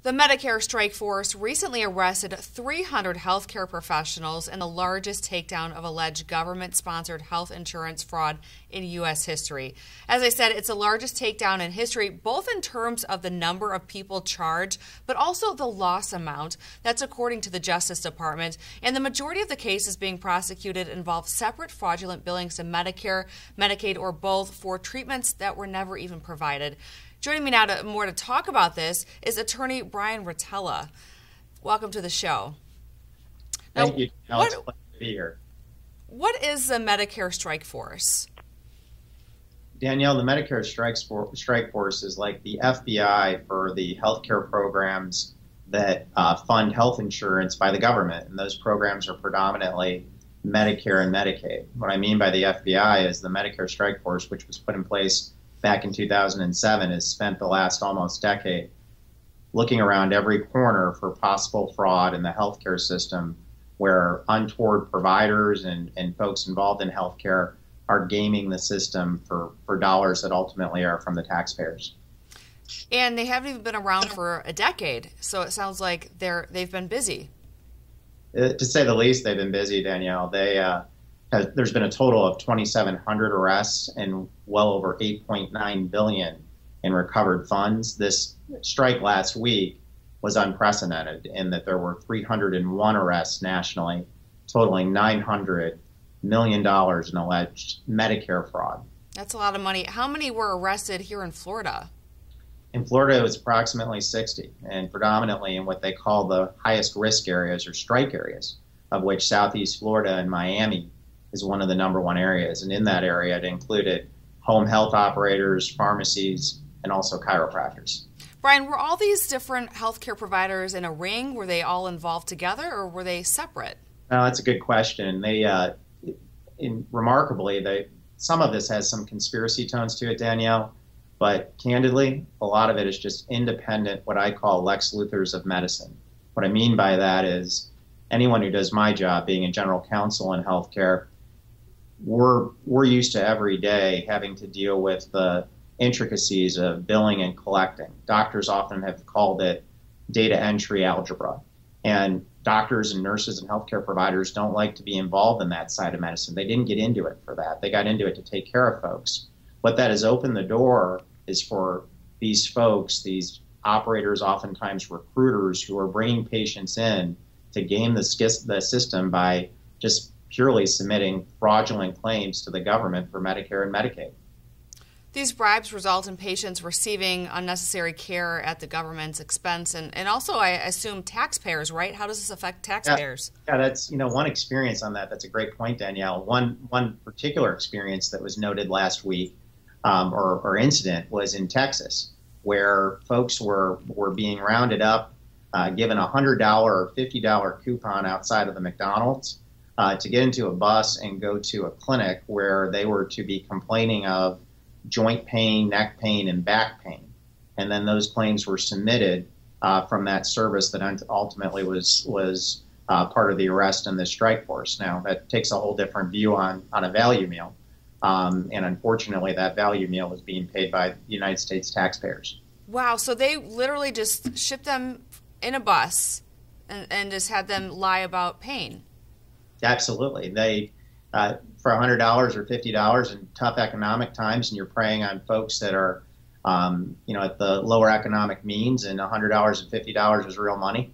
The Medicare strike force recently arrested 300 healthcare professionals in the largest takedown of alleged government-sponsored health insurance fraud in U.S. history. As I said, it's the largest takedown in history, both in terms of the number of people charged, but also the loss amount. That's according to the Justice Department. And the majority of the cases being prosecuted involve separate fraudulent billings to Medicare, Medicaid, or both for treatments that were never even provided. Joining me now to talk about this is attorney Bryan Rotella. Welcome to the show. Thank you. It's a pleasure to be here. What is the Medicare strike force? Danielle, the Medicare strike force is like the FBI for the healthcare programs that fund health insurance by the government, and those programs are predominantly Medicare and Medicaid. What I mean by the FBI is the Medicare strike force, which was put in place back in 2007, has spent the last almost decade looking around every corner for possible fraud in the healthcare system where untoward providers and folks involved in healthcare are gaming the system for dollars that ultimately are from the taxpayers. And they haven't even been around for a decade, so it sounds like they've been busy. To say the least, they've been busy, Danielle. There's been a total of 2,700 arrests and well over $8.9 billion in recovered funds. This strike last week was unprecedented in that there were 301 arrests nationally, totaling $900 million in alleged Medicare fraud. That's a lot of money. How many were arrested here in Florida? In Florida, it was approximately 60, and predominantly in what they call the highest risk areas or strike areas, of which Southeast Florida and Miami is one of the #1 areas. And in that area, it included home health operators, pharmacies, and also chiropractors. Bryan, were all these different healthcare providers in a ring? Were they all involved together, or were they separate? That's a good question. Remarkably, some of this has some conspiracy tones to it, Danielle, but candidly, a lot of it is just independent, what I call Lex Luthors of medicine. What I mean by that is anyone who does my job, being a general counsel in healthcare, we're used to every day having to deal with the intricacies of billing and collecting. Doctors often have called it data entry algebra. And doctors and nurses and healthcare providers don't like to be involved in that side of medicine. They didn't get into it for that. They got into it to take care of folks. What that has opened the door is for these folks, these operators, oftentimes recruiters, who are bringing patients in to game the system by just purely submitting fraudulent claims to the government for Medicare and Medicaid. These bribes result in patients receiving unnecessary care at the government's expense and also, I assume, taxpayers, right? How does this affect taxpayers? Yeah, that's one experience on that. That's a great point, Danielle. One particular experience that was noted last week or incident was in Texas, where folks were being rounded up, given a $100 or $50 coupon outside of the McDonald's to get into a bus and go to a clinic where they were to be complaining of joint pain, neck pain, and back pain. And then those claims were submitted from that service that ultimately was part of the arrest in the strike force. Now, that takes a whole different view on a value meal. And unfortunately, that value meal is being paid by the United States taxpayers. Wow. So they literally just shipped them in a bus and just had them lie about pain. Absolutely. They for $100 or $50 in tough economic times, and you're preying on folks that are, at the lower economic means, and $100 and $50 is real money.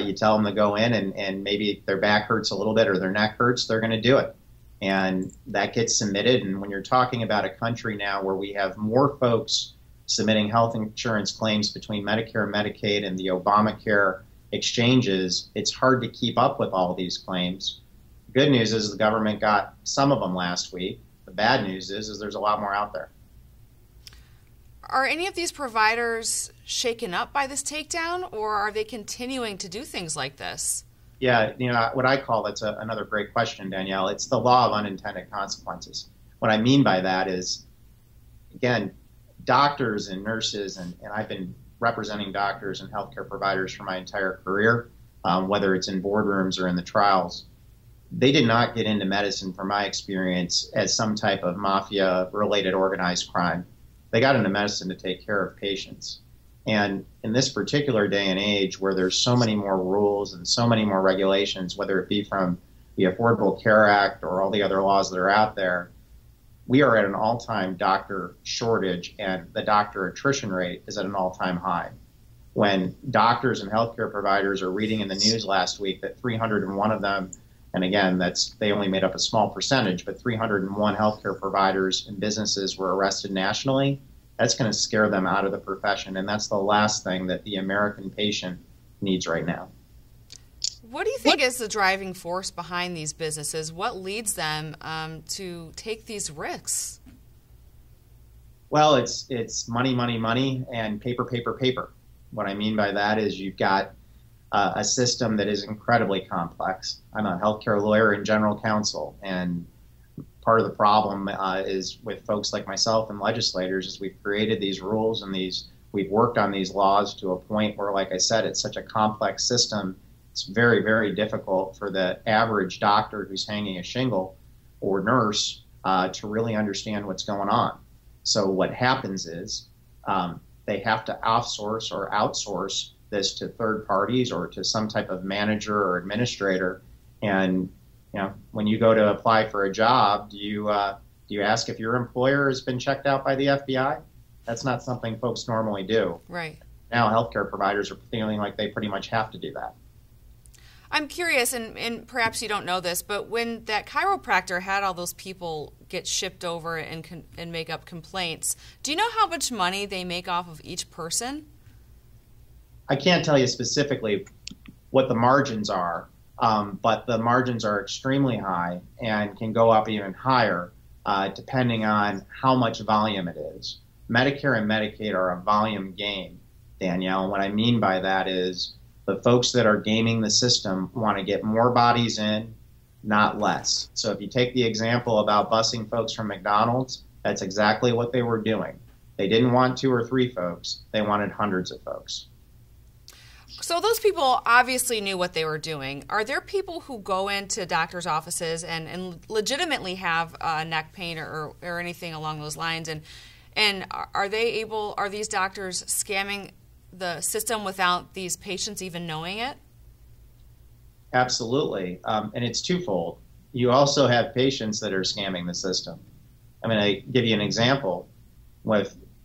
You tell them to go in, and maybe their back hurts a little bit or their neck hurts, they're going to do it. And that gets submitted. And when you're talking about a country now where we have more folks submitting health insurance claims between Medicare and Medicaid and the Obamacare exchanges, it's hard to keep up with all these claims. The good news is the government got some of them last week. The bad news is there's a lot more out there. Are any of these providers shaken up by this takedown, or are they continuing to do things like this? Yeah, what I call, that's another great question, Danielle. It's the law of unintended consequences. What I mean by that is, again, doctors and nurses, and I've been representing doctors and healthcare providers for my entire career, whether it's in boardrooms or in the trials. They did not get into medicine, from my experience, as some type of mafia-related organized crime. They got into medicine to take care of patients. And in this particular day and age where there's so many more rules and so many more regulations, whether it be from the Affordable Care Act or all the other laws that are out there, we are at an all-time doctor shortage, and the doctor attrition rate is at an all-time high. When doctors and healthcare providers are reading in the news last week that 301 of them, and again, they only made up a small percentage, but 301 healthcare providers and businesses were arrested nationally, that's going to scare them out of the profession, and that's the last thing that the American patient needs right now. What do you think is the driving force behind these businesses? What leads them to take these risks? Well, it's money, money, money, and paper, paper, paper. What I mean by that is you've got a system that is incredibly complex. I'm a healthcare lawyer and general counsel, and part of the problem is with folks like myself and legislators is we've created these rules and we've worked on these laws to a point where, like I said, it's such a complex system. It's very, very difficult for the average doctor who's hanging a shingle or nurse to really understand what's going on. So what happens is they have to offsource or outsource this to third parties or to some type of manager or administrator. And when you go to apply for a job, do you ask if your employer has been checked out by the FBI? That's not something folks normally do. Right. Now healthcare providers are feeling like they pretty much have to do that. I'm curious, and perhaps you don't know this, but when that chiropractor had all those people get shipped over and make up complaints, do you know how much money they make off of each person? I can't tell you specifically what the margins are, but the margins are extremely high and can go up even higher depending on how much volume it is. Medicare and Medicaid are a volume game, Danielle, and what I mean by that is the folks that are gaming the system want to get more bodies in, not less. So if you take the example about busing folks from McDonald's, that's exactly what they were doing. They didn't want 2 or 3 folks. They wanted hundreds of folks. So those people obviously knew what they were doing. Are there people who go into doctors' offices and legitimately have neck pain or anything along those lines? And are these doctors scamming the system without these patients even knowing it? Absolutely. And it's twofold. You also have patients that are scamming the system. I'm going to give you an example.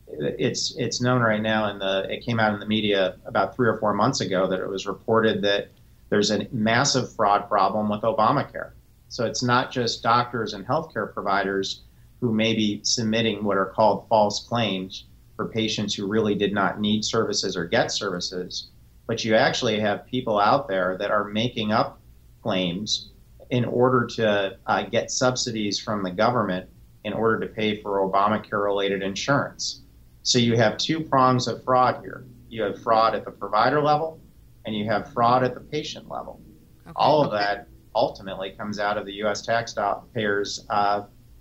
It's known right now, it came out in the media about 3 or 4 months ago that it was reported that there's a massive fraud problem with Obamacare. So it's not just doctors and healthcare providers who may be submitting what are called false claims for patients who really did not need services or get services, but you actually have people out there that are making up claims in order to get subsidies from the government in order to pay for Obamacare-related insurance. So you have 2 prongs of fraud here. You have fraud at the provider level, and you have fraud at the patient level. Okay. All of that ultimately comes out of the U.S. taxpayers'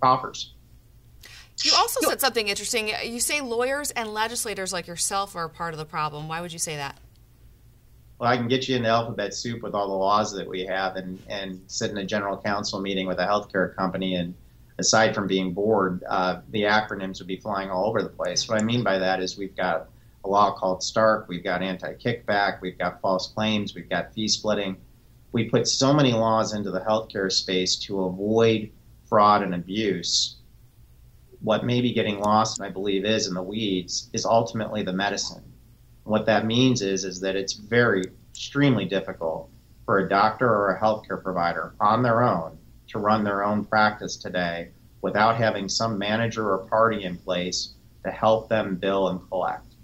coffers. You also said something interesting. You say lawyers and legislators like yourself are part of the problem. Why would you say that? Well, I can get you into alphabet soup with all the laws that we have and sit in a general counsel meeting with a healthcare company, and aside from being bored, the acronyms would be flying all over the place. What I mean by that is we've got a law called Stark, we've got anti-kickback, we've got false claims, we've got fee splitting. We put so many laws into the healthcare space to avoid fraud and abuse. What may be getting lost, and I believe is in the weeds, is ultimately the medicine. What that means is that it's extremely difficult for a doctor or a healthcare provider on their own to run their own practice today without having some manager or party in place to help them bill and collect.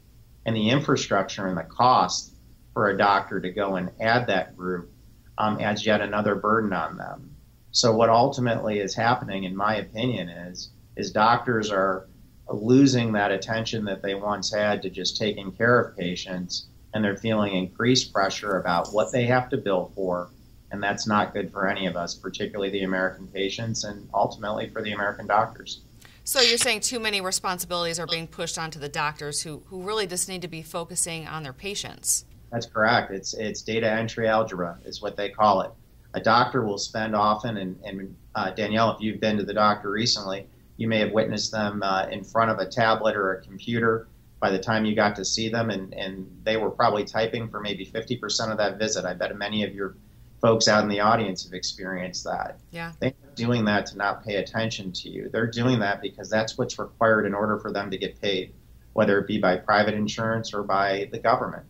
And the infrastructure and the cost for a doctor to go and add that group adds yet another burden on them. So what ultimately is happening, in my opinion, is doctors are losing that attention that they once had to just taking care of patients, and they're feeling increased pressure about what they have to bill for, and that's not good for any of us, particularly the American patients and ultimately for the American doctors. So you're saying too many responsibilities are being pushed onto the doctors who really just need to be focusing on their patients. That's correct. It's data entry algebra is what they call it. A doctor will spend often, and Danielle, if you've been to the doctor recently, you may have witnessed them in front of a tablet or a computer by the time you got to see them, and they were probably typing for maybe 50% of that visit. I bet many of your folks out in the audience have experienced that. Yeah. They're doing that to not pay attention to you. They're doing that because that's what's required in order for them to get paid, whether it be by private insurance or by the government.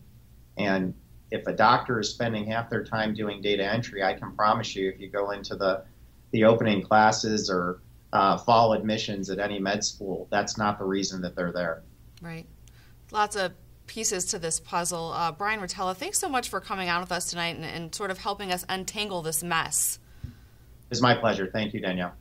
And if a doctor is spending half their time doing data entry, I can promise you, if you go into the opening classes or fall admissions at any med school, that's not the reason that they're there. Right. Lots of pieces to this puzzle. Bryan Rotella, thanks so much for coming on with us tonight and sort of helping us untangle this mess. It's my pleasure. Thank you, Danielle.